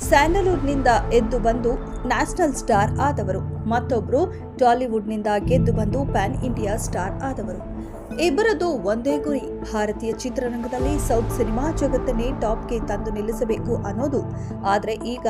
ಸ್ಯಾಂಡಲ್ವುಡ್ನಿಂದ ಎದ್ದು ಬಂದು national star ಆದವರು, ಮತ್ತೊಬ್ಬರು ಟಾಲಿವುಡ್ನಿಂದ ಗೆದ್ದು ಬಂದು ಪ್ಯಾನ್ ಇಂಡಿಯಾ ಸ್ಟಾರ್ ಆದವರು. ಇಬ್ಬರದ್ದು ಒಂದೇ ಗುರಿ, ಭಾರತೀಯ ಚಿತ್ರರಂಗದಲ್ಲಿ ಸೌತ್ ಸಿನಿಮಾ ಜಗತ್ತನ್ನೇ ಟಾಪ್ಗೆ ತಂದು ನಿಲ್ಲಿಸಬೇಕು ಅನ್ನೋದು. ಆದರೆ ಈಗ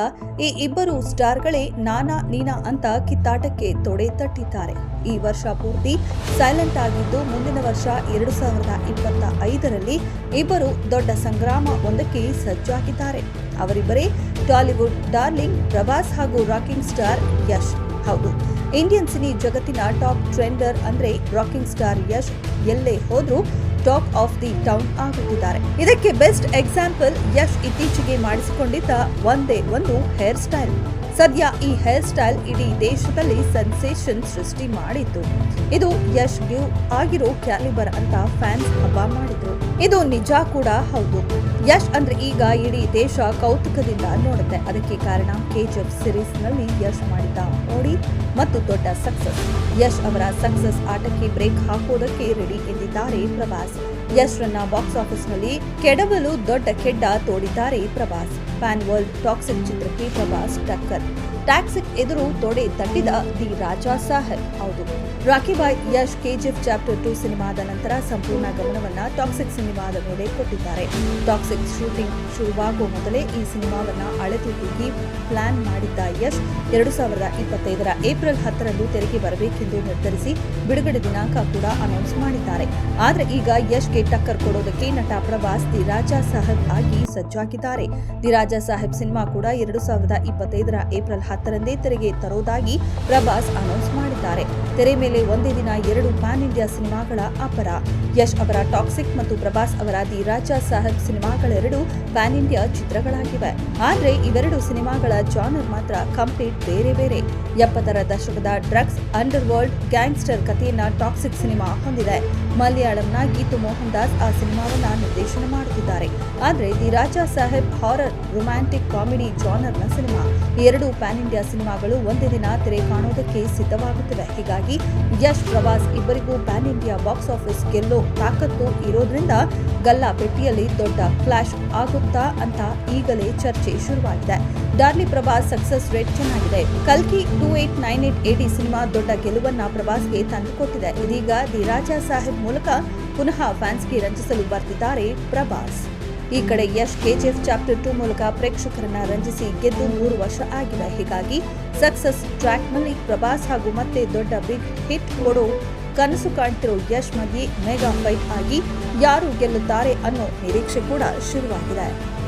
ಈ ಇಬ್ಬರು ಸ್ಟಾರ್ಗಳೇ ನಾನಾ ನೀನಾ ಅಂತ ಕಿತ್ತಾಟಕ್ಕೆ ತೊಡೆ ತಟ್ಟಿದ್ದಾರೆ. ಈ ವರ್ಷ ಪೂರ್ತಿ ಸೈಲೆಂಟ್ ಆಗಿದ್ದು, ಮುಂದಿನ ವರ್ಷ 2025ರಲ್ಲಿ ಇಬ್ಬರು ದೊಡ್ಡ ಸಂಗ್ರಾಮ ಒಂದಕ್ಕೆ ಸಜ್ಜಾಗಿದ್ದಾರೆ. ಅವರಿಬ್ಬರೇ ಟಾಲಿವುಡ್ ಡಾರ್ಲಿಂಗ್ ಪ್ರಭಾಸ್ ಹಾಗೂ ರಾಕಿಂಗ್ ಸ್ಟಾರ್ ಯಶ್. ಹೌದು, ಇಂಡಿಯನ್ ಸಿನಿ ಜಗತ್ತಿನ ಟಾಪ್ ಟ್ರೆಂಡರ್ ಅಂದ್ರೆ ರಾಕಿಂಗ್ ಸ್ಟಾರ್ ಯಶ್ ಎಲ್ಲೇ ಹೋದ್ರೂ ಟಾಕ್ ಆಫ್ ದಿ ಟೌನ್ ಆಗುತ್ತಿದ್ದಾರೆ. ಇದಕ್ಕೆ ಬೆಸ್ಟ್ ಎಕ್ಸಾಂಪಲ್ ಯಶ್ ಇತ್ತೀಚೆಗೆ ಮಾಡಿಸಿಕೊಂಡಿದ್ದ ಒಂದೇ ಒಂದು ಹೇರ್ ಸ್ಟೈಲ್. ಸದ್ಯ ಈ ಹೇರ್ ಸ್ಟೈಲ್ ಇಡೀ ದೇಶದಲ್ಲಿ ಸೆನ್ಸೇಷನ್ ಸೃಷ್ಟಿ ಮಾಡಿತ್ತು. ಇದು ಯಶ್ ಗಿವ್ ಆಗಿರೋ ಕ್ಯಾಲಿಬರ್ ಅಂತ ಫ್ಯಾನ್ಸ್ ಹಬ್ಬ ಮಾಡಿದ್ರು. ಇದು ನಿಜ ಕೂಡ ಹೌದು. ಯಶ್ ಅಂದ್ರೆ ಈಗ ಇಡೀ ದೇಶ ಕೌತುಕದಿಂದ ನೋಡುತ್ತೆ. ಅದಕ್ಕೆ ಕಾರಣ KGF ಸೀರೀಸ್ ನಲ್ಲಿ ಯಶ್ ಮಾಡಿದ್ದ ಮೋಡಿ ಮತ್ತು ದೊಡ್ಡ ಸಕ್ಸಸ್. ಯಶ್ ಅವರ ಸಕ್ಸಸ್ ಆಟಕ್ಕೆ ಬ್ರೇಕ್ ಹಾಕೋದಕ್ಕೆ ರೆಡಿ ಎಂದಿದ್ದಾರೆ ಪ್ರಭಾಸ್. ಯಶ್ ರನ್ನ ಬಾಕ್ಸ್ ಆಫೀಸ್ ನಲ್ಲಿ ಕೆಡವಲು ದೊಡ್ಡ ಕೆಡ್ಡ ತೋಡಿದ್ದಾರೆ ಪ್ರಭಾಸ್. ಪ್ಯಾನ್ ವರ್ಲ್ಡ್ ಟಾಕ್ಸಿಕ್ ಚಿತ್ರಕ್ಕೆ ಪ್ರಭಾಸ್ ಟಕ್ಕರ್. ಟಾಕ್ಸಿಕ್ ಎದುರು ತೊಡೆ ತಟ್ಟಿದ ದಿ ರಾಜಾ ಸಾಹೇಬ್. ಹೌದು, ರಾಕಿ ಬಾಯ್ ಯಶ್ KGF ಚಾಪ್ಟರ್ 2 ಸಿನಿಮಾದ ನಂತರ ಸಂಪೂರ್ಣ ಗಮನವನ್ನ ಟಾಕ್ಸಿಕ್ ಸಿನಿಮಾದ ಮೇಲೆ ಕೊಟ್ಟಿದ್ದಾರೆ. ಟಾಕ್ಸಿಕ್ ಶೂಟಿಂಗ್ ಶುರುವಾಗುವ ಮೊದಲೇ ಈ ಸಿನಿಮಾವನ್ನ ಅಳೆದು ತೂಗಿ ಪ್ಲಾನ್ ಮಾಡಿದ್ದ ಯಶ್ 2025ರ ಏಪ್ರಿಲ್ 10ರಂದು ತೆರೆಗೆ ಬರಬೇಕೆಂದು ನಿರ್ಧರಿಸಿ ಬಿಡುಗಡೆ ದಿನಾಂಕ ಕೂಡ ಅನೌನ್ಸ್ ಮಾಡಿದ್ದಾರೆ. ಆದ್ರೆ ಈಗ ಯಶ್ಗೆ ಟಕ್ಕರ್ ಕೊಡೋದಕ್ಕೆ ನಟ ಪ್ರಭಾಸ್ ದಿ ರಾಜಾ ಸಾಹೇಬ್ ಆಗಿ ಸಜ್ಜಾಗಿದ್ದಾರೆ. ದಿ ರಾಜಾ ಸಾಹೇಬ್ ಸಿನಿಮಾ ಕೂಡ 2025ರ ಏಪ್ರಿಲ್ 10ರಂದೇ ತೆರೆಗೆ ತರೋದಾಗಿ ಪ್ರಭಾಸ್ ಅನೌನ್ಸ್ ಮಾಡಿದ್ದಾರೆ. ತೆರೆ ಮೇಲೆ ಒಂದೇ ದಿನ 2 ಪ್ಯಾನ್ ಇಂಡಿಯಾ ಸಿನಿಮಾಗಳ ಅಬ್ಬರ. ಯಶ್ ಅವರ ಟಾಕ್ಸಿಕ್ ಮತ್ತು ಪ್ರಭಾಸ್ ಅವರ ದಿ ರಾಜಾ ಸಾಹೇಬ್ ಸಿನಿಮಾಗಳೆರಡು ಪ್ಯಾನ್ ಇಂಡಿಯಾ ಚಿತ್ರಗಳಾಗಿವೆ. ಆದ್ರೆ ಇವೆರಡು ಸಿನಿಮಾಗಳ ಜಾನರ್ ಮಾತ್ರ ಕಂಪ್ಲೀಟ್ ಬೇರೆ ಬೇರೆ. 70ರ ದಶಕದ ಡ್ರಗ್ಸ್ ಅಂಡರ್ ವರ್ಲ್ಡ್ ಗ್ಯಾಂಗ್ಸ್ಟರ್ ಕಥೆಯನ್ನ ಟಾಕ್ಸಿಕ್ ಸಿನಿಮಾ ಹೊಂದಿದೆ. ಮಲಯಾಳಂನ ಗೀತು ಮೋಹನ್ ದಾಸ್ ಆ ಸಿನಿಮಾವನ್ನ ನಿರ್ದೇಶನ ಮಾಡುತ್ತಿದ್ದಾರೆ. ಆದ್ರೆ the Raja Saheb horror romantic comedy ಜಾನರ್ನ ಸಿನಿಮಾ. ಈ ಎರಡು ಪ್ಯಾನ್ ಇಂಡಿಯಾ ಸಿನಿಮಾಗಳು ಒಂದೇ ದಿನ ತೆರೆ ಕಾಣೋದಕ್ಕೆ ಸಿದ್ಧವಾಗುತ್ತಿವೆ. ಹೀಗಾಗಿ ಯಶ್ ಪ್ರಭಾಸ್ ಇಬ್ಬರಿಗೂ ಪ್ಯಾನ್ ಇಂಡಿಯಾ ಬಾಕ್ಸ್ ಆಫೀಸ್ ಗೆಲ್ಲೋ ತಾಕತ್ತು ಇರೋದ್ರಿಂದ ಗಲ್ಲಾ ಪೆಟ್ಟಿಯಲ್ಲಿ ದೊಡ್ಡ ಕ್ಲಾಶ್ ಆಗುತ್ತಾ ಅಂತ ಈಗಲೇ ಚರ್ಚೆ ಶುರುವಾಗಿದೆ. ಡಾರ್ಲಿ ಪ್ರಭಾಸ್ ಸಕ್ಸಸ್ ರೇಟ್ ಚೆನ್ನಾಗಿದೆ. ಕಲ್ಕಿ 2898 AD ಸಿನಿಮಾ ದೊಡ್ಡ ಗೆಲುವನ್ನ ಪ್ರಭಾಸ್ಗೆ ತಂದುಕೊಟ್ಟಿದೆ. ಇದೀಗ ದಿ ರಾಜಾ ಸಾಹೇಬ್ ಮೂಲಕ ಪುನಃ ಫ್ಯಾನ್ಸ್ಗೆ ರಂಜಿಸಲು ಬರ್ತಿದ್ದಾರೆ ಪ್ರಭಾಸ್. ಈ ಕಡೆ ಯಶ್ KGF ಚಾಪ್ಟರ್ 2 ಮೂಲಕ ಪ್ರೇಕ್ಷಕರನ್ನ ರಂಜಿಸಿ ಗೆದ್ದು 3 ವರ್ಷ ಆಗಿದೆ. ಹೀಗಾಗಿ ಸಕ್ಸಸ್ ಟ್ರ್ಯಾಕ್ನಲ್ಲಿ ಪ್ರಭಾಸ್ ಹಾಗೂ ಮತ್ತೆ ದೊಡ್ಡ ಬಿಗ್ ಹಿಟ್ ಕೊಡೋ ಕನಸು ಕಾಣ್ತಿರೋ ಯಶ್ ಮಧ್ಯೆ ಮೆಗಾ ಫೈಟ್ ಆಗಿ ಯಾರು ಗೆಲ್ಲುತ್ತಾರೆ ಅನ್ನೋ ನಿರೀಕ್ಷೆ ಕೂಡ ಶುರುವಾಗಿದೆ.